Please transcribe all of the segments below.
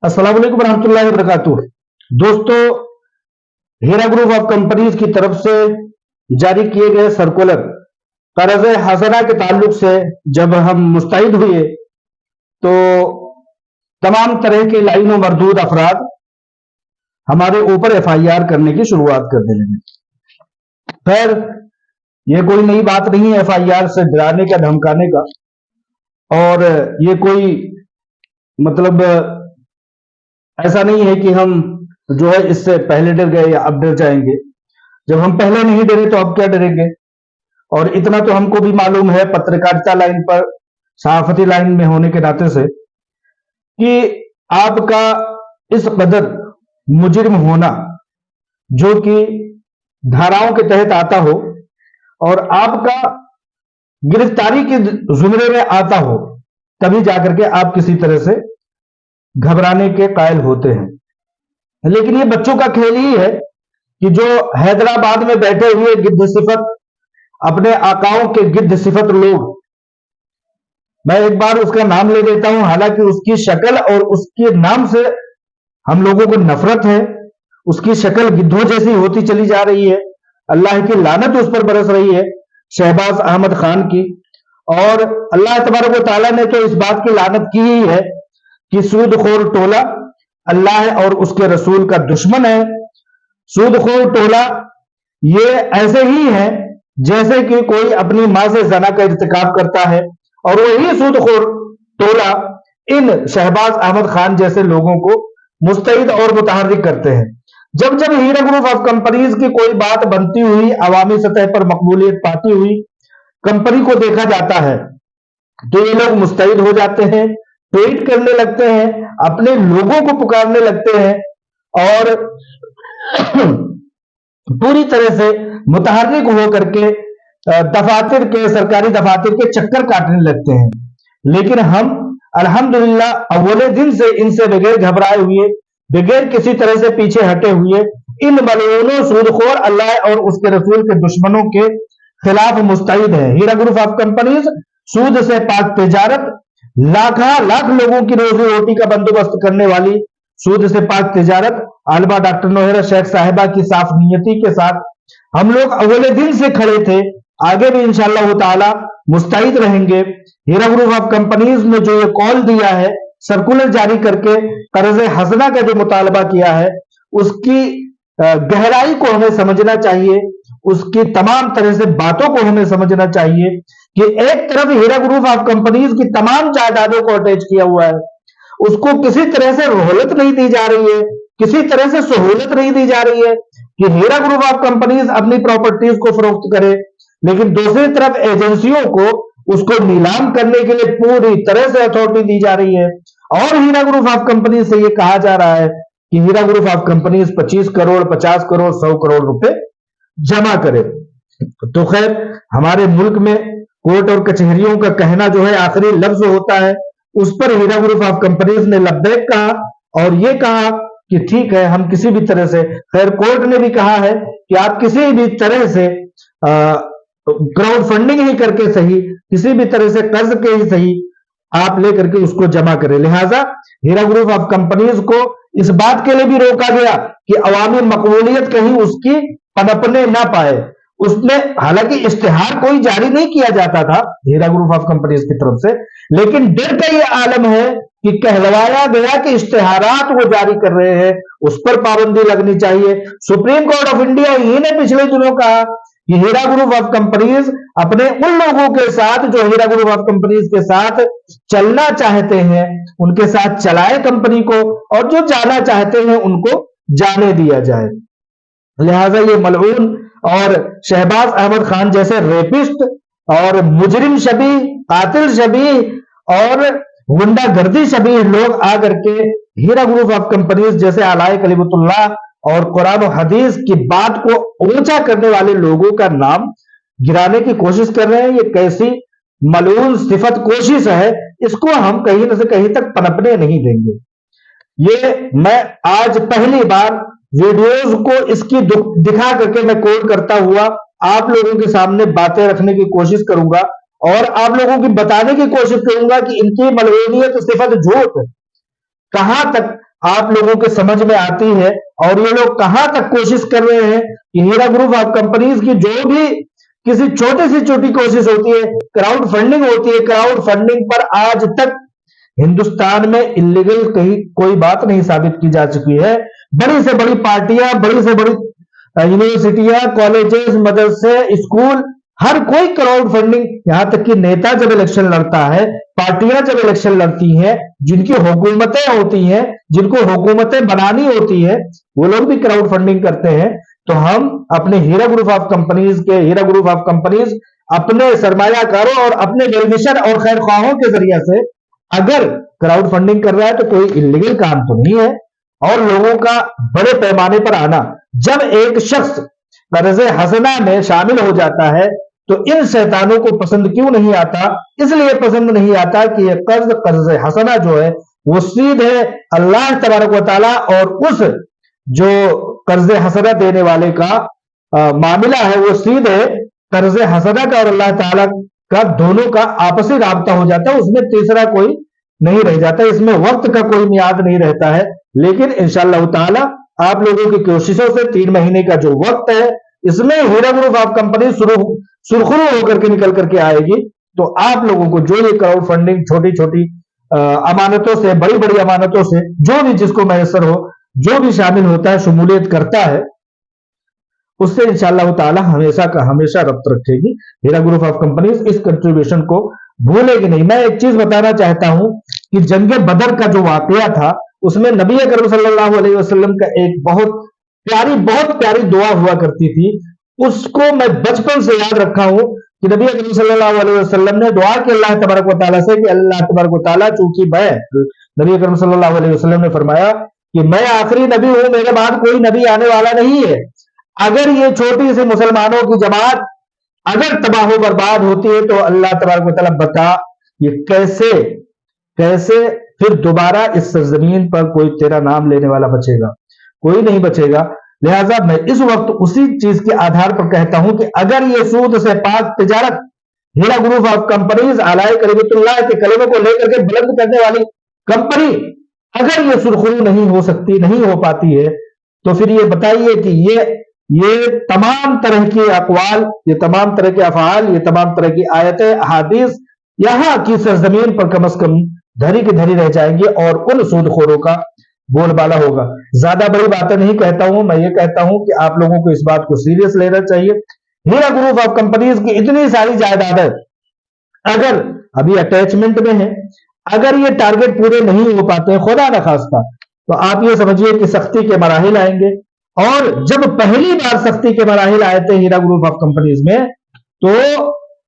السلام علیکم ورحمۃ اللہ وبرکاتہ۔ دوستو، ہیرا گروپ آف کمپنیز کی طرف سے جاری کیے گئے سرکولر قرض حسنہ کے تعلق سے جب ہم مستعد ہوئے تو تمام طرح کے لائن و مردود افراد ہمارے اوپر ایف آئی آر کرنے کی شروعات کر دینے لگے۔ خیر، یہ کوئی نئی بات نہیں ہے ایف آئی آر سے ڈرانے کا دھمکانے کا، اور یہ کوئی مطلب ایسا نہیں ہے کہ ہم جو ہے اس سے پہلے ڈر گئے یا اب ڈر جائیں گے۔ جب ہم پہلے نہیں ڈرے تو اب کیا ڈریں گے؟ اور اتنا تو ہم کو بھی معلوم ہے پترکارتا لائن پر، صحافتی لائن میں ہونے کے ناطے سے، کہ آپ کا اس قدر مجرم ہونا جو کہ دھاراؤں کے تحت آتا ہو اور آپ کا گرفتاری کے زمرے میں آتا ہو، تبھی جا کر کے آپ کسی طرح سے گھبرانے کے قائل ہوتے ہیں۔ لیکن یہ بچوں کا کھیل ہی ہے کہ جو حیدرآباد میں بیٹھے ہوئے گدھ صفت، اپنے آقاؤں کے گدھ صفت لوگ، میں ایک بار اس کا نام لے لیتا ہوں، حالانکہ اس کی شکل اور اس کے نام سے ہم لوگوں کو نفرت ہے۔ اس کی شکل گدھوں جیسی ہوتی چلی جا رہی ہے، اللہ کی لعنت اس پر برس رہی ہے، شہباز احمد خان کی۔ اور اللہ تبارک و تعالیٰ نے تو اس بات کی لعنت کی ہی ہے کہ سود خور ٹولہ اللہ اور اس کے رسول کا دشمن ہے۔ سود خور ٹولہ یہ ایسے ہی ہے جیسے کہ کوئی اپنی ماں سے زنا کا ارتکاب کرتا ہے، اور وہی سود خور ٹولہ ان شہباز احمد خان جیسے لوگوں کو مستعد اور متحرک کرتے ہیں۔ جب جب ہیرا گروپ آف کمپنیز کی کوئی بات بنتی ہوئی، عوامی سطح پر مقبولیت پاتی ہوئی کمپنی کو دیکھا جاتا ہے تو یہ لوگ مستعد ہو جاتے ہیں، ٹویٹ کرنے لگتے ہیں، اپنے لوگوں کو پکارنے لگتے ہیں اور پوری طرح سے متحرک ہو کر کے دفاتر کے، سرکاری دفاتر کے چکر کاٹنے لگتے ہیں۔ لیکن ہم الحمدللہ اولے دن سے ان سے بغیر گھبرائے ہوئے، بغیر کسی طرح سے پیچھے ہٹے ہوئے، ان ملعونوں سود خور اللہ اور اس کے رسول کے دشمنوں کے خلاف مستعد ہے۔ ہیرا گروپ آف کمپنیز سود سے پاک تجارت، لاکھ لوگوں کی روزی روٹی کا بندوبست کرنے والی، سود سے پاک تجارت، عالمہ ڈاکٹر نوہیرا شیخ صاحبہ کی صاف نیتی کے ساتھ ہم لوگ اولے دن سے کھڑے تھے، آگے بھی انشاءاللہ تعالی مستعد رہیں گے۔ ہیرا گروپ آف کمپنیز نے جو یہ کال دیا ہے، سرکولر جاری کر کے قرض حسنہ کا جو مطالبہ کیا ہے، اس کی گہرائی کو ہمیں سمجھنا چاہیے، اس کی تمام طرح سے باتوں کو ہمیں سمجھنا چاہیے کہ ایک طرف ہیرا گروپ آف کمپنیز کی تمام جائیدادوں کو اٹیچ کیا ہوا ہے، اس کو کسی طرح سے رحلت نہیں دی جا رہی ہے، کسی طرح سے سہولت نہیں دی جا رہی ہے کہ ہیرا گروپ آف کمپنیز اپنی پراپرٹیز کو فروخت کرے، لیکن دوسری طرف ایجنسیوں کو اس کو نیلام کرنے کے لیے پوری طرح سے اتھارٹی دی جا رہی ہے، اور ہیرا گروپ آف کمپنیز سے یہ کہا جا رہا ہے کہ ہیرا group of companies 25 crore 50 crore 100 crore روپے جمع کرے۔ تو خیر، ہمارے ملک میں کورٹ اور کچہریوں کا کہنا جو ہے آخری لفظ ہوتا ہے، اس پر ہیرا گروپ آف کمپنیز نے لبیک کہا اور یہ کہا کہ ٹھیک ہے، ہم کسی بھی طرح سے، خیر کورٹ نے بھی کہا ہے کہ آپ کسی بھی طرح سے کراؤڈ فنڈنگ ہی کر کے صحیح، کسی بھی طرح سے قرض کے ہی صحیح آپ لے کر کے اس کو جمع کریں۔ لہٰذا ہیرا گروپ آف کمپنیز کو اس بات کے لیے بھی روکا گیا کہ عوامی مقبولیت کہیں اس کی پنپنے نہ پائے۔ اس میں حالانکہ اشتہار کوئی جاری نہیں کیا جاتا تھا ہیرا گروپ آف کمپنیز کی طرف سے، لیکن ڈر کا یہ عالم ہے کہ کہلوایا گیا کہ اشتہارات وہ جاری کر رہے ہیں، اس پر پابندی لگنی چاہیے۔ سپریم کورٹ آف انڈیا ہی نے پچھلے دنوں کہا کہ ہیرا گروپ آف کمپنیز اپنے ان لوگوں کے ساتھ جو ہیرا گروپ آف کمپنیز کے ساتھ چلنا چاہتے ہیں ان کے ساتھ چلائے کمپنی کو، اور جو جانا چاہتے ہیں ان کو جانے دیا جائے۔ لہٰذا یہ ملعون اور شہباز احمد خان جیسے ریپسٹ اور مجرم شبیہ، قاتل شبیہ اور غنڈہ گردی شبیہ لوگ آ کر کے ہیرا گروپ آف کمپنیز جیسے علائے کلمت اللہ اور قرآن و حدیث کی بات کو اونچا کرنے والے لوگوں کا نام گرانے کی کوشش کر رہے ہیں۔ یہ کیسی ملعون صفت کوشش ہے، اس کو ہم کہیں نہ سے کہیں تک پنپنے نہیں دیں گے۔ یہ میں آج پہلی بار ویڈیوز کو اس کی دکھا کر کے میں کوڈ کرتا ہوا آپ لوگوں کے سامنے باتیں رکھنے کی کوشش کروں گا، اور آپ لوگوں کی بتانے کی کوشش کروں گا کہ ان کی ملعونیت صفت جھوٹ کہاں تک आप लोगों के समझ में आती है, और ये लोग कहां तक कोशिश कर रहे हैं कि हीरा ग्रुप ऑफ कंपनीज की जो भी किसी छोटी से छोटी कोशिश होती है, क्राउड फंडिंग होती है, क्राउड फंडिंग पर आज तक हिंदुस्तान में इलीगल कहीं कोई बात नहीं साबित की जा चुकी है। बड़ी से बड़ी पार्टियां, बड़ी से बड़ी यूनिवर्सिटियां, कॉलेजेस, मदरसे, स्कूल, हर कोई क्राउड फंडिंग, यहां तक कि नेता जब इलेक्शन लड़ता है, पार्टियां जब इलेक्शन लड़ती हैं, जिनकी हुकूमतें होती हैं, जिनको हुकूमतें बनानी होती है, वो लोग भी क्राउड फंडिंग करते हैं। तो हम अपने हीरा ग्रुप ऑफ कंपनीज अपने सरमायाकारों और अपने वेलविशर और खैर ख्वाहों के जरिए से अगर क्राउड फंडिंग कर रहा है तो कोई इलीगल काम तो नहीं है। और लोगों का बड़े पैमाने पर आना, जब एक शख्स कर्ज हसना में शामिल हो जाता है तो इन शैतानों को पसंद क्यों नहीं आता? इसलिए पसंद नहीं आता कि यह कर्ज हसना जो है वो सीधे अल्लाह तबारक व तआला और उस जो कर्ज हसना देने वाले का मामला है, वो सीधे कर्ज हसना का और अल्लाह ताला का दोनों का आपसी राब्ता हो जाता है, उसमें तीसरा कोई नहीं रह जाता, इसमें वक्त का कोई मियाद नहीं रहता है। लेकिन इंशाअल्लाह ताला आप लोगों की कोशिशों से 3 महीने का जो वक्त है, इसमें हीरा ग्रुप ऑफ कंपनी सुरखरू होकर के निकल करके आएगी। तो आप लोगों को जो ये क्राउड फंडिंग छोटी छोटी अमानतों से, बड़ी बड़ी अमानतों से, जो भी जिसको मैसर हो, जो भी शामिल होता है, शमूलियत करता है, उससे इंशाअल्लाह ताला हमेशा का हमेशा रब्त रखेगी। हीरा ग्रुप ऑफ कंपनीज इस कंट्रीब्यूशन को भूलेगी नहीं। मैं एक चीज बताना चाहता हूं कि जंग बदर का जो वाकया था, उसमें नबी अकरम सल्लल्लाहु अलैहि वसल्लम का एक बहुत प्यारी दुआ हुआ करती थी। उसको मैं बचपन से याद रखा हूं कि नबी अकरम सल्लल्लाहु अलैहि वसल्लम ने दुआ की अल्लाह तबारक व तआला से कि अल्लाह तबारक व तआला, चूंकि नबी अकरम सल्लल्लाहु अलैहि वसल्लम ने फरमाया कि मैं आखिरी नबी हूं, मेरे बाद कोई नबी आने वाला नहीं है। अगर ये छोटी सी मुसलमानों की जमात अगर तबाह बर्बाद होती है तो अल्लाह तबारक व तआला बता ये कैसे फिर दोबारा इस सरजमीन पर कोई तेरा नाम लेने वाला बचेगा? कोई नहीं बचेगा। लिहाजा मैं इस वक्त उसी चीज के आधार पर कहता हूं कि अगर ये सूद से पाक तिजारत हीरा ग्रुप ऑफ कंपनीज आलाए करीबतुल्लाह के कलमे को लेकर के बुलंद करने वाली कंपनी अगर ये सुरखरू नहीं हो सकती, नहीं हो पाती है, तो फिर ये बताइए कि ये तमाम तरह के अकवाल, ये तमाम तरह के अफआल, ये तमाम तरह की आयतें, अहादीस यहां की सरजमीन पर कम से कम धरी की धरी रह जाएंगी और उन सूदखोरों का बोलबाला होगा। ज्यादा बड़ी बातें नहीं कहता हूं, मैं ये कहता हूं कि आप लोगों को इस बात को सीरियस लेना चाहिए। हीरा ग्रुप ऑफ कंपनीज की इतनी सारी जायदादें अगर अभी अटैचमेंट में है, अगर ये टारगेट पूरे नहीं हो पाते हैं, खुदा न खास्ता, तो आप ये समझिए कि सख्ती के मराहिल आएंगे। और जब पहली बार सख्ती के मराहिल आए थे हीरा ग्रुप ऑफ कंपनीज में, तो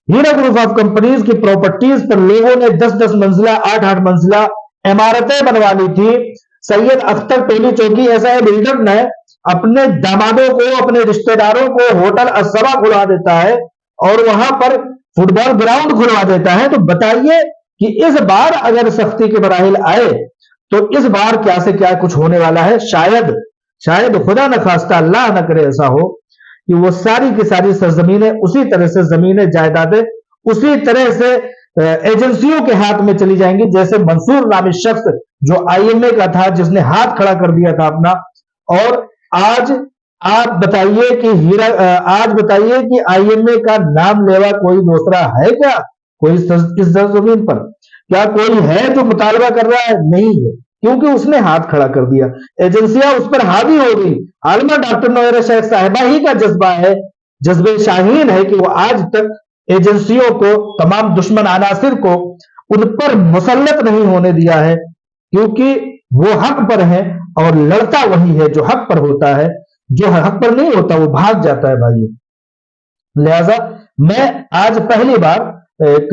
हीरा ग्रुप ऑफ कंपनीज की प्रॉपर्टीज पर लोगों ने 10-10 मंजिला, 8-8 मंजिला इमारतें बनवा ली थी। सैयद अख्तर टोली चौकी ऐसा है बिल्डर ने अपने दामादों को, अपने रिश्तेदारों को होटल असबा खुलवा देता है और वहां पर फुटबॉल ग्राउंड खुलवा देता है। तो बताइए कि इस बार अगर सख्ती के मराहिल आए तो इस बार क्या से क्या कुछ होने वाला है। शायद खुदा न खास्ता, अल्लाह न करे ऐसा हो कि वो सारी की सारी सरजमीनें उसी तरह से, जमीनें, जायदादें उसी तरह से एजेंसियों के हाथ में चली जाएंगी जैसे मंसूर नामी शख्स जो आईएमए का था, जिसने हाथ खड़ा कर दिया था अपना। और आज आप बताइए कि आईएमए का नाम लेवा कोई दूसरा है क्या? कोई इस जमीन पर क्या कोई है जो मुतालबा कर रहा है? नहीं है, क्योंकि उसने हाथ खड़ा कर दिया, एजेंसियां उस पर हावी हो गई। आलमा डॉक्टर नौयरा शेख साहिबा ही का जज्बा है, जज्बे शाहीन है कि वो आज तक एजेंसियों को, तमाम दुश्मन अनासिर को उन पर मुसल्लत नहीं होने दिया है, क्योंकि वो हक पर है और लड़ता वही है जो हक पर होता है। जो हक पर नहीं होता वो भाग जाता है भाई। लिहाजा मैं आज पहली बार एक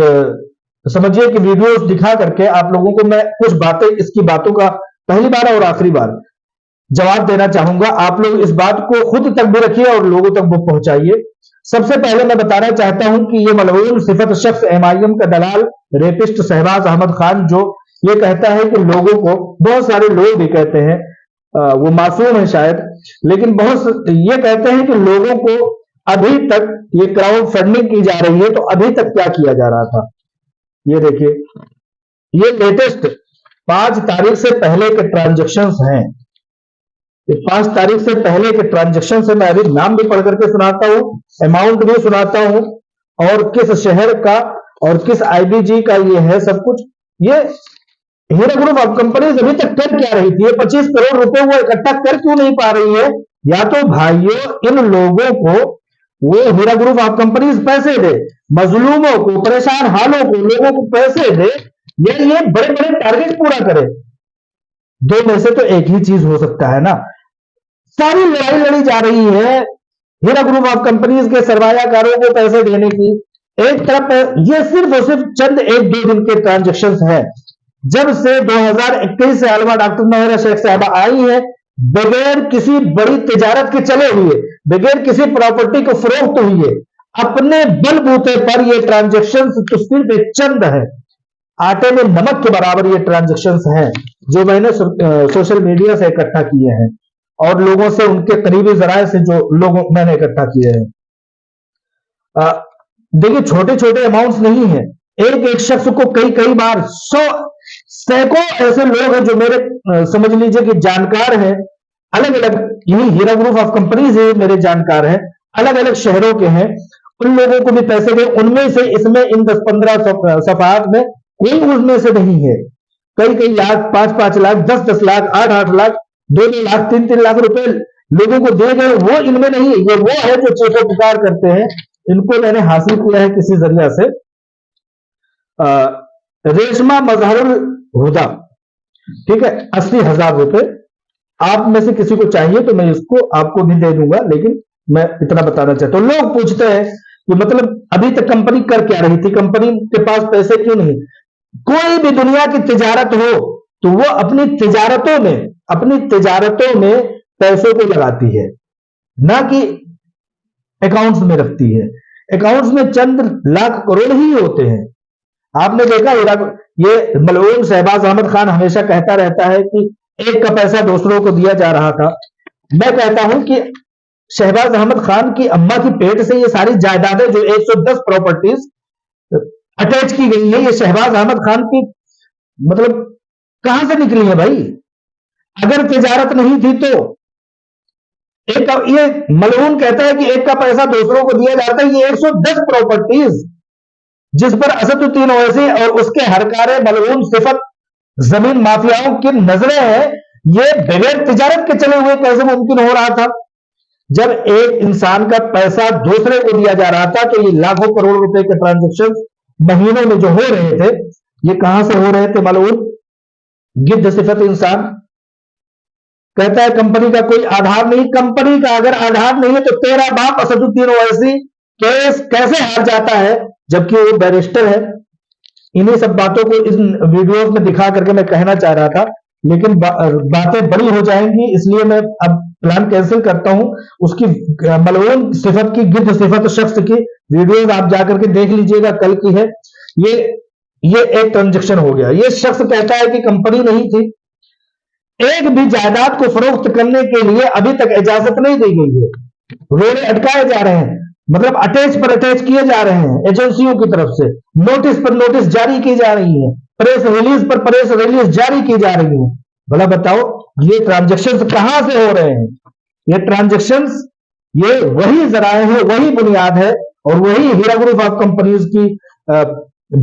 समझिए कि वीडियोस दिखा करके आप लोगों को मैं कुछ बातें, इसकी बातों का पहली बार और आखिरी बार जवाब देना चाहूंगा। आप लोग इस बात को खुद तक भी रखिए और लोगों तक वो पहुंचाइए। सबसे पहले मैं बताना चाहता हूं कि ये मलऊन सिफत शख्स एमआईएम का दलाल, रेपिस्ट शहबाज अहमद खान, जो ये कहता है कि लोगों को, बहुत सारे लोग भी कहते हैं, वो मासूम है शायद, लेकिन बहुत ये कहते हैं कि लोगों को अभी तक ये क्राउड फंडिंग की जा रही है, तो अभी तक क्या किया जा रहा था। ये देखिए, ये लेटेस्ट 5 तारीख से पहले के ट्रांजेक्शन्स हैं। ये 5 तारीख से पहले के ट्रांजेक्शन से मैं अभी नाम भी पढ़ करके सुनाता हूं, अमाउंट भी सुनाता हूं, और किस शहर का और किस आईबीजी का ये है सब कुछ। ये हीरा ग्रुप ऑफ कंपनीज अभी तक कर क्या रही थी? 25 करोड़ रुपए वो इकट्ठा कर क्यों नहीं पा रही है? या तो भाइयों इन लोगों को वो हीरा ग्रुप ऑफ कंपनीज पैसे दे, मजलूमों को, परेशान हालों को, लोगों को पैसे दे, या ये बड़े बड़े टारगेट पूरा करे। दो में से तो एक ही चीज हो सकता है ना। सारी लड़ाई लड़ी जा रही है हीरा ग्रुप ऑफ कंपनीज के सरमायाकारों को पैसे देने की। एक तरफ ये सिर्फ और सिर्फ चंद 1-2 दिन के ट्रांजेक्शन्स हैं। जब से 2021 से आलमा डॉक्टर नौहरा शेख साहबा आई है, बगैर किसी बड़ी तिजारत के चले हुए, बगैर किसी प्रॉपर्टी को फरोख्त हुए, अपने बलबूते पर ये ट्रांजेक्शन्स तो सिर्फ एक चंद है, आटे में नमक के बराबर ये ट्रांजेक्शन्स हैं जो मैंने सोशल मीडिया से इकट्ठा किए हैं और लोगों से, उनके करीबी जराये से जो लोगों मैंने इकट्ठा किए हैं। देखिए छोटे छोटे अमाउंट्स नहीं है। एक एक शख्स को कई कई बार 100 सैकड़ों ऐसे लोग हैं जो मेरे समझ लीजिए कि जानकार हैं, अलग अलग, यही हीरा ग्रुप ऑफ कंपनीज है मेरे जानकार हैं, अलग अलग शहरों के हैं, उन लोगों को भी पैसे दे। उनमें से इसमें इन 10-15 सफात में कोई उसमें से नहीं है। कई कई लाख, 5-5 लाख, 10-10 लाख, 8-8 लाख, 2-2 लाख, 3-3 लाख रुपए लोगों को दे गए, वो इनमें नहीं है। ये वो है जो चीखो पुकार करते हैं। इनको मैंने हासिल किया है किसी जरिया से। रेशमा मजहरुल हुदा, ठीक है, 80,000 रुपए। आप में से किसी को चाहिए तो मैं इसको आपको भी दे दूंगा, लेकिन मैं इतना बताना चाहता हूं। लोग पूछते हैं कि मतलब अभी तक कंपनी कर क्या रही थी, कंपनी के पास पैसे क्यों नहीं? कोई भी दुनिया की तिजारत हो तो वो अपनी तिजारतों में पैसों को लगाती है, ना कि अकाउंट्स में रखती है। अकाउंट्स में चंद लाख करोड़ ही होते हैं। आपने देखा ये मलऊन शहबाज अहमद खान हमेशा कहता रहता है कि एक का पैसा दूसरों को दिया जा रहा था। मैं कहता हूं कि शहबाज अहमद खान की अम्मा की पेट से ये सारी जायदादें जो 110 प्रॉपर्टीज अटैच की गई है, ये शहबाज अहमद खान की मतलब कहां से निकली है भाई? अगर तिजारत नहीं थी तो एक ये मलऊन कहता है कि एक का पैसा दूसरों को दिया जाता है। ये 110 प्रॉपर्टीज जिस पर असदुद्दीन ओवैसी और उसके हरकारे मलऊन सिफत जमीन माफियाओं की नजरें हैं, ये बगैर तिजारत के चले हुए कैसे मुमकिन हो रहा था? जब एक इंसान का पैसा दूसरे को दिया जा रहा था तो ये लाखों करोड़ रुपए के ट्रांजेक्शन महीनों में जो हो रहे थे, ये कहां से हो रहे थे? मलऊन गिद्ध सिफत इंसान कहता है कंपनी का कोई आधार नहीं। कंपनी का अगर आधार नहीं है तो तेरा बाप असदुद्दीन ओवैसी केस कैसे हार जाता है जबकि वो बैरिस्टर है? इन्हीं सब बातों को इस वीडियो में दिखा करके मैं कहना चाह रहा था, लेकिन बातें बड़ी हो जाएंगी, इसलिए मैं अब प्लान कैंसिल करता हूं। उसकी मलऊन सिफत की, गिद्ध सिफत शख्स की वीडियो आप जाकर के देख लीजिएगा, कल की है। ये एक ट्रांजेक्शन हो गया। ये शख्स कहता है कि कंपनी नहीं थी। एक भी जायदाद को फरोख्त करने के लिए अभी तक इजाजत नहीं दी गई है। रोड़े अटकाए जा रहे हैं, मतलब अटैच पर अटैच किए जा रहे हैं एजेंसियों की तरफ से, नोटिस पर नोटिस जारी की जा रही है, प्रेस रिलीज पर प्रेस रिलीज जारी की जा रही है। भला बताओ ये ट्रांजेक्शन्स कहां से हो रहे हैं? ये ट्रांजेक्शन्स ये वही जराए हैं, वही बुनियाद है और वही हीरा ग्रुप ऑफ कंपनीज की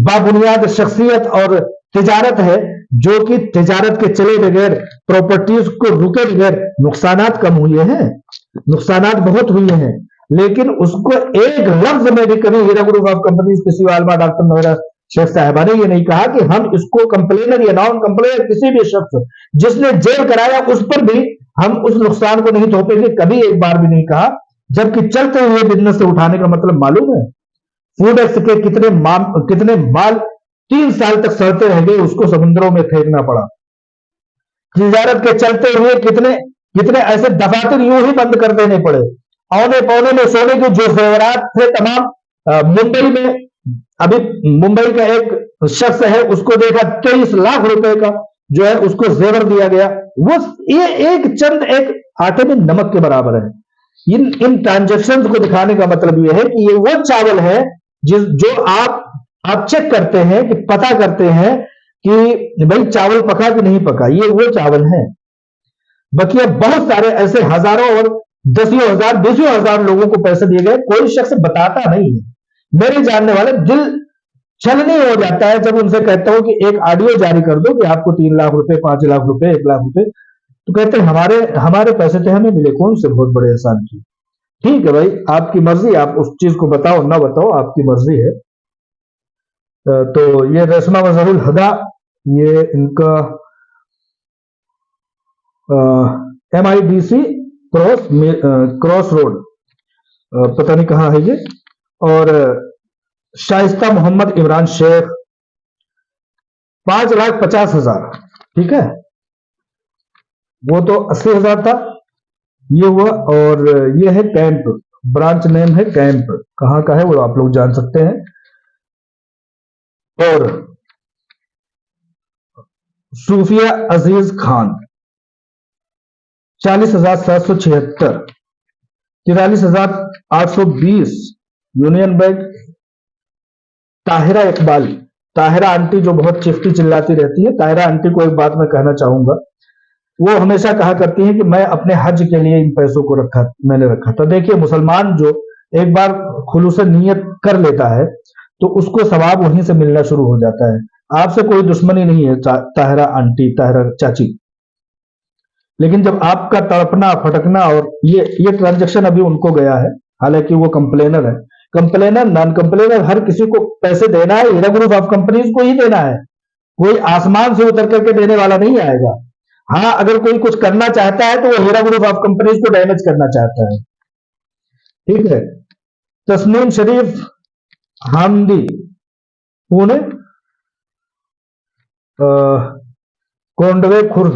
बाबुनियाद शख्सियत और तिजारत है, जो कि तिजारत के चले बगैर, प्रॉपर्टीज को रुके बगैर नुकसानात कम हुए हैं, नुकसानात बहुत हुए हैं, लेकिन उसको एक लफ्ज में भी कभी हीरा ग्रुप ऑफ कंपनीज किसी आलमा डॉक्टर नौहरा शेख साहबा ने ये नहीं कहा कि हम इसको कंप्लेनर या नॉन कंप्लेनर किसी भी शख्स जिसने जेल कराया उस पर भी हम उस नुकसान को नहीं थोपेंगे, कभी एक बार भी नहीं कहा। जबकि चलते हुए बिजनेस से उठाने का मतलब मालूम है? फूड एक्ट के कितने माल 3 साल तक सड़ते रह गए, उसको समुद्रों में फेंकना पड़ा। तिजारत के चलते हुए कितने ऐसे दफातर यूं ही बंद कर देने पड़े। औने पौने में सोने के जो जेवरात थे तमाम, मुंबई में अभी मुंबई का एक शख्स है, उसको देखा 23 लाख रुपए का जो है उसको जेवर दिया गया। वो ये एक चंद एक आटे में नमक के बराबर है। इन ट्रांजेक्शन्स को दिखाने का मतलब यह है कि ये वो चावल है जो आप चेक करते हैं, कि पता करते हैं कि भाई चावल पका कि नहीं पका, ये वो चावल है। बकिया बहुत सारे ऐसे हजारों और दसियों हजार बीसियों हजार लोगों को पैसे दिए गए, कोई शख्स बताता नहीं है। मेरे जानने वाले दिल छलनी हो जाता है जब उनसे कहता हूं कि एक ऑडियो जारी कर दो कि आपको 3 लाख रुपए, 5 लाख रुपए, 1 लाख रुपए, तो कहते हैं हमारे हमारे पैसे तो हमें मिले, कौन से बहुत बड़े एहसान की। ठीक है भाई, आपकी मर्जी, आप उस चीज को बताओ ना बताओ, आपकी मर्जी है। तो ये रेशमा मजहरुल हदा, ये इनका MIDC क्रॉस रोड, पता नहीं कहाँ है ये। और शाइस्ता मोहम्मद इमरान शेख 5,50,000, ठीक है, वो तो 80,000 था, ये हुआ। और ये है कैंप, ब्रांच नेम है कैंप, कहाँ का है वो आप लोग जान सकते हैं। और Sufiya Aziz Khan 40,776, 43,820 union bank. Tahira Iqbal, Tahira aunty जो बहुत चिफ्टी चिल्लाती रहती है, ताहिरा आंटी को एक बात मैं कहना चाहूंगा, वो हमेशा कहा करती है कि मैं अपने हज के लिए इन पैसों को मैंने रखा था। देखिए, मुसलमान जो एक बार खुलूस नीयत कर लेता है तो उसको सवाब वहीं से मिलना शुरू हो जाता है। आपसे कोई दुश्मनी नहीं है ताहिरा आंटी, ताहिरा चाची, लेकिन जब आपका तड़पना फटकना, और ये ट्रांजैक्शन अभी उनको गया है, हालांकि वो कंप्लेनर है, कंप्लेनर नॉन कंप्लेनर हर किसी को पैसे देना है, हीरा ग्रुप ऑफ कंपनीज को ही देना है, कोई आसमान से उतर करके देने वाला नहीं आएगा। हाँ, अगर कोई कुछ करना चाहता है तो वो हीरा ग्रुप ऑफ कंपनीज को डैमेज करना चाहता है, ठीक है। तस्नीम शरीफ हामदी, पुणे, कोंडवे खुर्द,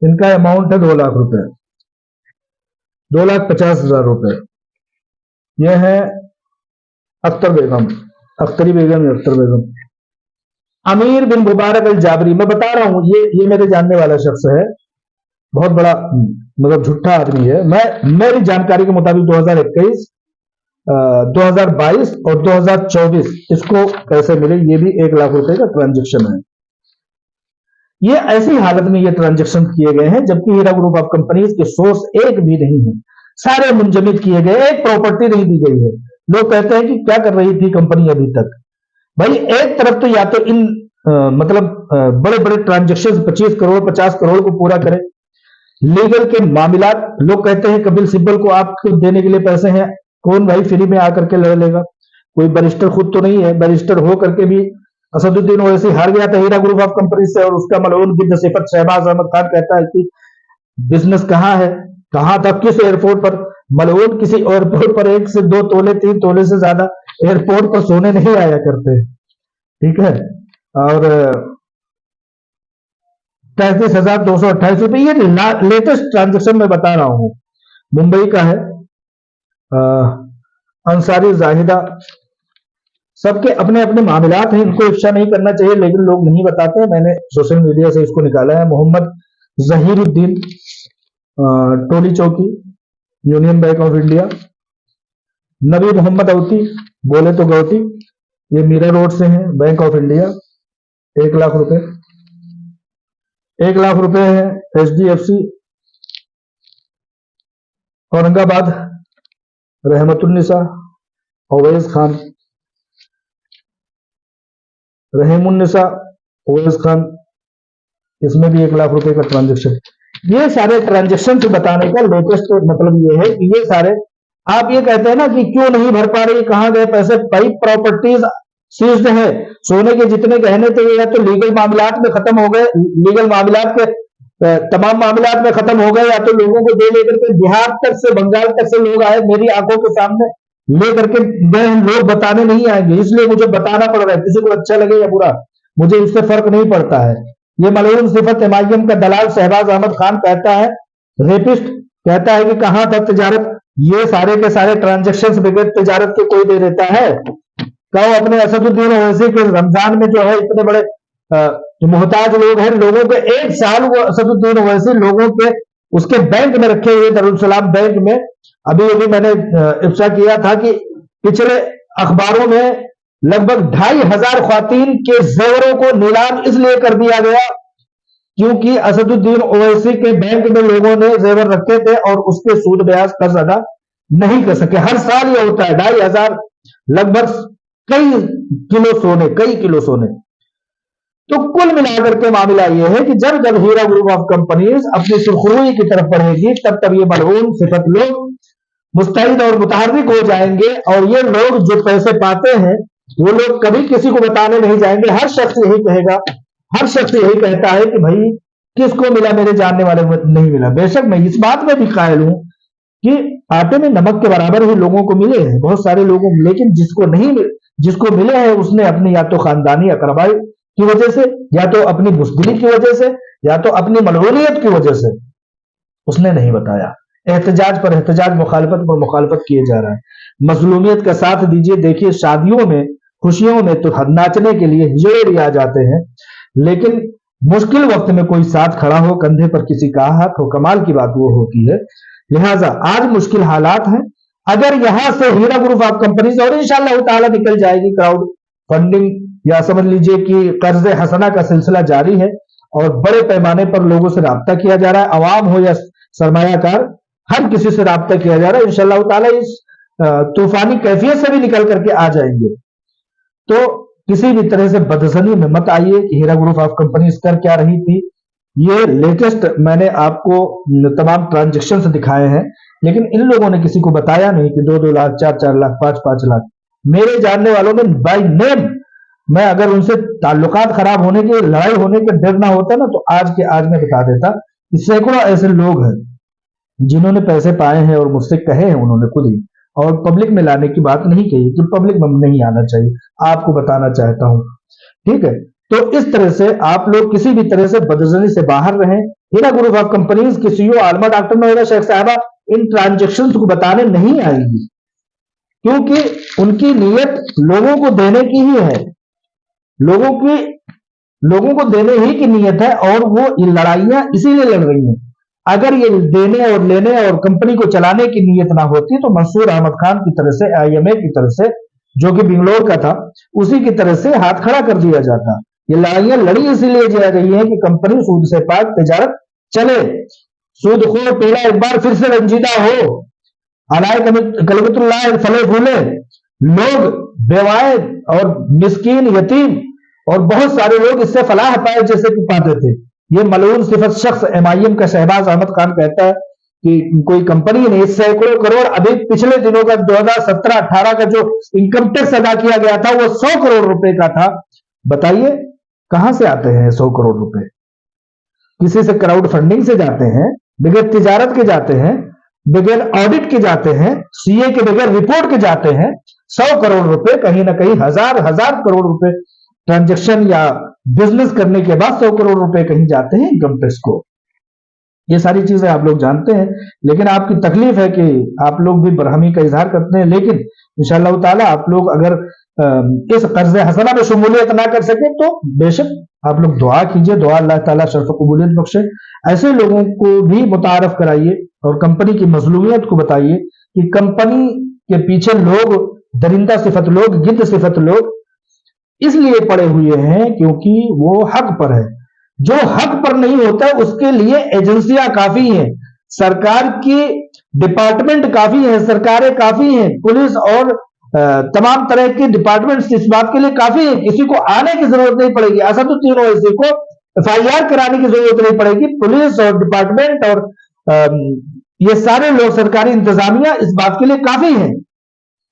इनका अमाउंट है 2 लाख रुपए, 2,50,000 रुपए। यह है अख्तर बेगम, अख्तरी बेगम, अख्तर बेगम। अमीर बिन मुबारक अल जाबरी, मैं बता रहा हूं, ये मेरे जानने वाला शख्स है, बहुत बड़ा मतलब झूठा आदमी है। मेरी जानकारी के मुताबिक 2021, 2022 और 2024 इसको पैसे मिले, ये भी 1 लाख रुपए का ट्रांजेक्शन है। ये ऐसी हालत में ये ट्रांजेक्शन किए गए हैं जबकि हीरा ग्रुप ऑफ कंपनीज के सोर्स एक भी नहीं है, सारे मुंजमद किए गए, एक प्रॉपर्टी नहीं दी गई है। लोग कहते हैं कि क्या कर रही थी कंपनी अभी तक। भाई एक तरफ तो या तो इन मतलब बड़े बड़े ट्रांजेक्शन 25 करोड़ 50 करोड़ को पूरा करें, लीगल के मामलात, लोग कहते हैं कपिल सिब्बल को आपको देने के लिए पैसे हैं, कौन भाई फ्री में आकर के लड़ लेगा, कोई बैरिस्टर खुद तो नहीं है, बैरिस्टर हो करके भी असदुद्दीन ओवैसी हार गया था हीरा ग्रुप ऑफ कंपनी से, और उसका मलऊन गिद्ध सिफत शहबाज अहमद खान कहता है कि बिजनेस कहां है, कहां था, किस एयरपोर्ट पर। मलऊन किसी एयरपोर्ट पर 1 से 2 तोले 3 तोले से ज्यादा एयरपोर्ट पर सोने नहीं आया करते, ठीक है। और 33,228 रुपए, ये लेटेस्ट ट्रांजेक्शन में बता रहा हूं, मुंबई का है। अंसारी जाहिदा, सबके अपने अपने मामलात हैं, इनको इफ्शा नहीं करना चाहिए लेकिन लोग नहीं बताते, मैंने सोशल मीडिया से इसको निकाला है। मोहम्मद जहीरुद्दीन, टोली चौकी, यूनियन बैंक ऑफ इंडिया। नबी मोहम्मद अवती, बोले तो गौती, ये मीरा रोड से हैं, बैंक ऑफ इंडिया, 1 लाख रुपए। 1 लाख रुपए है HDFC औरंगाबाद, रहमतुन्निसा ओवैस खान, रहीमुन्निसा ओवैस खान, इसमें भी 1 लाख रुपए का ट्रांजेक्शन। ये सारे ट्रांजेक्शन से बताने का लेटेस्ट मतलब ये है कि ये सारे, आप ये कहते हैं ना कि क्यों नहीं भर पा रही, कहां गए पैसे, भाई प्रॉपर्टीज सीज्ड है, सोने के जितने गहने थे या तो लीगल मामलात में खत्म हो गए, लीगल मामलात के तमाम मामलात में खत्म हो गए, या तो लोगों को दे लेकर के बिहार तक से बंगाल तक से लोग आए मेरी आंखों के सामने लेकर के गए, लोग बताने नहीं आएंगे, इसलिए मुझे बताना पड़ रहा है, किसी को अच्छा लगे या बुरा मुझे इससे फर्क नहीं पड़ता है। ये मलऊन सिफत MIM का दलाल शहबाज अहमद खान कहता है, रेपिस्ट कहता है कि कहां तक तिजारत, ये सारे के सारे ट्रांजेक्शन बगैर तिजारत के कोई दे देता है। कहो अपने असदुद्दीन ओवैसी के रमजान में जो है इतने बड़े जो मोहताज लोग हैं, लोगों के 1 साल वो असदुद्दीन ओवैसी लोगों के उसके बैंक में रखे हुए, दारुल सलाम बैंक में। अभी अभी मैंने इफ्शा किया था कि पिछले अखबारों में लगभग 2500 ख्वातीन के जेवरों को नीलाम इसलिए कर दिया गया क्योंकि असदुद्दीन ओवैसी के बैंक में लोगों ने जेवर रखे थे और उसके सूद ब्याज कर्ज अदा नहीं कर सके। हर साल ये होता है, 2500 लगभग कई किलो सोने। तो कुल मिलाकर के मामला यह है कि जब जब हीरा ग्रुप ऑफ कंपनीज अपनी सुरखरुई की तरफ बढ़ेगी तब तब ये मलऊन सिफत लोग मुस्तैद और मुतहर्रिक हो जाएंगे, और ये लोग जो पैसे पाते हैं वो लोग कभी किसी को बताने नहीं जाएंगे। हर शख्स यही कहेगा, हर शख्स यही कहता है कि भाई किसको मिला, मेरे जानने वाले को नहीं मिला। बेशक मैं इस बात में भी कायल हूं कि आटे में नमक के बराबर ही लोगों को मिले हैं, बहुत सारे लोगों, लेकिन जिसको मिले हैं उसने अपनी या तो खानदानी अकरबाई की वजह से, या तो अपनी बुज़दिली की वजह से, या तो अपनी मलऊनियत की वजह से उसने नहीं बताया। एहतजाज पर एहतजाज, मुखालफत पर मुखालफत किए जा रहा है। मजलूमियत का साथ दीजिए। देखिए शादियों में, खुशियों में तो नाचने के लिए हिजड़े भी आ जाते हैं, लेकिन मुश्किल वक्त में कोई साथ खड़ा हो, कंधे पर किसी का हाथ हो, कमाल की बात वो होती है। लिहाजा आज मुश्किल हालात हैं, अगर यहां से हीरा ग्रुप ऑफ कंपनीज और इंशाअल्लाह ताला निकल जाएगी, क्राउड फंडिंग या समझ लीजिए कि कर्ज हसना का सिलसिला जारी है और बड़े पैमाने पर लोगों से राब्ता किया जा रहा है, अवाम हो या सरमायाकार, हर किसी से राब्ता किया जा रहा है। इंशाअल्लाह ताला इस तूफानी कैफियत से भी निकल करके आ जाएंगे। तो किसी भी तरह से बदजनी में मत आइए कि हीरा ग्रुप ऑफ कंपनीज कर क्या रही थी। ये लेटेस्ट मैंने आपको तमाम ट्रांजेक्शन दिखाए हैं, लेकिन इन लोगों ने किसी को बताया नहीं कि 2-2 लाख, 4-4 लाख, 5-5 लाख। मेरे जानने वालों ने बाय नेम, मैं अगर उनसे ताल्लुकात खराब होने के, लड़ाई होने के डर ना होता ना तो आज के आज मैं बता देता कि सैकड़ों ऐसे लोग हैं जिन्होंने पैसे पाए हैं और मुझसे कहे हैं उन्होंने खुद ही, और पब्लिक में लाने की बात नहीं कही कि पब्लिक में नहीं आना चाहिए, आपको बताना चाहता हूं। ठीक है, तो इस तरह से आप लोग किसी भी तरह से बदजनी से बाहर रहें। हीरा ग्रुप ऑफ कंपनीज की सीईओ आलमा डॉक्टर नोएरा शेख साहबा इन ट्रांजेक्शन को बताने नहीं आएंगी, क्योंकि उनकी नीयत लोगों को देने की ही है, लोगों को देने ही की नीयत है, और वो ये लड़ाइयां इसीलिए लड़ रही हैं। अगर ये देने और लेने और कंपनी को चलाने की नीयत ना होती तो मंसूर अहमद खान की तरह से, आईएमए की तरह से, जो कि बेंगलोर का था, उसी की तरह से हाथ खड़ा कर दिया जाता। ये लड़ाइयां लड़ी इसीलिए जा रही है कि कंपनी सूद से पाक तिजारत चले, सूदखोर पीला एक बार फिर से रंजीदा हो, अलाय कलबतुल्लाह फले फूले, लोग बेवाए और मिस्कीन, यतीम और बहुत सारे लोग इससे फलाह पाए जैसे कि पाते थे। ये मलून सिफत शख्स एमआईएम का शहबाज अहमद खान कहता है कि कोई कंपनी नहीं, सैकड़ों करोड़ अभी पिछले दिनों का 2017-18 का जो इनकम टैक्स अदा किया गया था वो 100 करोड़ रुपए का था। बताइए कहां से आते हैं 100 करोड़ रुपए? किसी से क्राउड फंडिंग से जाते हैं, बगैर तिजारत के जाते हैं, बगैर ऑडिट के जाते हैं, सीए के बगैर रिपोर्ट के जाते हैं। 100 करोड़ रुपए कहीं ना कहीं हजार हजार करोड़ रुपए ट्रांजैक्शन या बिजनेस करने के बाद 100 करोड़ रुपए कहीं जाते हैं इनकम टैक्स को। ये सारी चीजें आप लोग जानते हैं, लेकिन आपकी तकलीफ है कि आप लोग भी बरहमी का इजहार करते हैं। लेकिन इंशाअल्लाह ताला आप लोग अगर इस कर्ज हसना में शमूलियत ना कर सके तो बेशक आप लोग दुआ कीजिए, दुआ अल्लाह ताला शर्फ कबूलियत बख्शे। ऐसे लोगों को भी मुतारफ कराइए और कंपनी की मजलूमियत को बताइए कि कंपनी के पीछे लोग, दरिंदा सिफत लोग, गिद्ध सिफत लोग इसलिए पड़े हुए हैं क्योंकि वो हक पर है। जो हक पर नहीं होता उसके लिए एजेंसियां काफी हैं, सरकार की डिपार्टमेंट काफी है, सरकारें काफी हैं, पुलिस और तमाम तरह के डिपार्टमेंट्स इस बात के लिए काफी है। किसी को आने की जरूरत नहीं पड़ेगी, असदुद्दीन ओवैसी को एफआईआर कराने की जरूरत नहीं पड़ेगी। पुलिस और डिपार्टमेंट और ये सारे लोग, सरकारी इंतजामिया इस बात के लिए काफी है।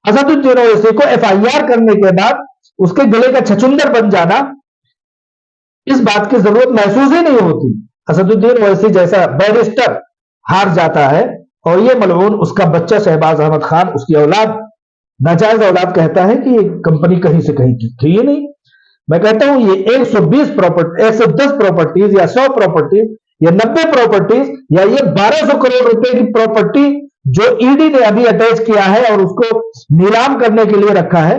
असदुद्दीन ओवैसी को एफआईआर करने के बाद उसके गले का छछुंदर बन जाना, इस बात की जरूरत महसूस ही नहीं होती। असदुद्दीन ओवैसी जैसा बैरिस्टर हार जाता है और ये मलऊन उसका बच्चा शहबाज अहमद खान, उसकी औलाद, नाजायज औलाद कहता है कि ये कंपनी कहीं से कहीं की थी ही नहीं। मैं कहता हूं ये 120 प्रॉपर्टी, 110 प्रॉपर्टीज या 100 प्रॉपर्टीज या 90 प्रॉपर्टीज या ये 1200 करोड़ रुपए की प्रॉपर्टी जो ईडी ने अभी अटैच किया है और उसको नीलाम करने के लिए रखा है,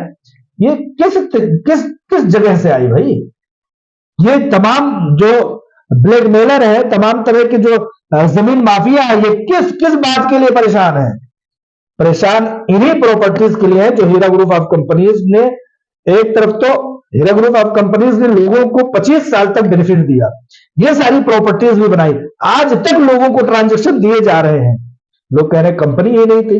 ये किस किस किस जगह से आई भाई? ये तमाम जो ब्लैकमेलर है, तमाम तरह के जो जमीन माफिया है, ये किस किस बात के लिए परेशान है? परेशान इन्हीं प्रॉपर्टीज के लिए है जो हीरा ग्रुप ऑफ कंपनीज ने एक तरफ तो हीरा ग्रुप ऑफ कंपनीज ने लोगों को 25 साल तक बेनिफिट दिया, ये सारी प्रॉपर्टीज भी बनाई, आज तक लोगों को ट्रांजेक्शन दिए जा रहे हैं, लोग कह रहे हैं कंपनी ही नहीं थी।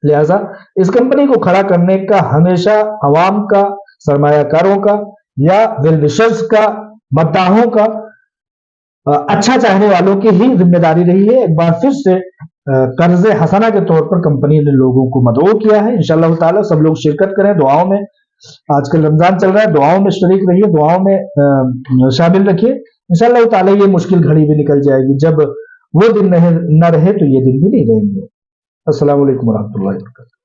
लिहाजा इस कंपनी को खड़ा करने का हमेशा अवाम का, सरमायाकारों का या वेल विशर्स का, मद्दाहों का, अच्छा चाहने वालों की ही जिम्मेदारी रही है। एक बार फिर से कर्जे हसना के तौर पर कंपनी ने लोगों को मदऊ किया है। इंशाअल्लाह ताला सब लोग शिरकत करें दुआओं में। आजकल रमजान चल रहा है, दुआओं में शरीक रहिए, दुआओं में शामिल रखिए। इंशाअल्लाह ताला ये मुश्किल घड़ी भी निकल जाएगी, जब वो दिन न रहे तो ये दिन भी नहीं रहेंगे। अस्सलाम वालेकुम रहमतुल्लाहि व बरकातहू।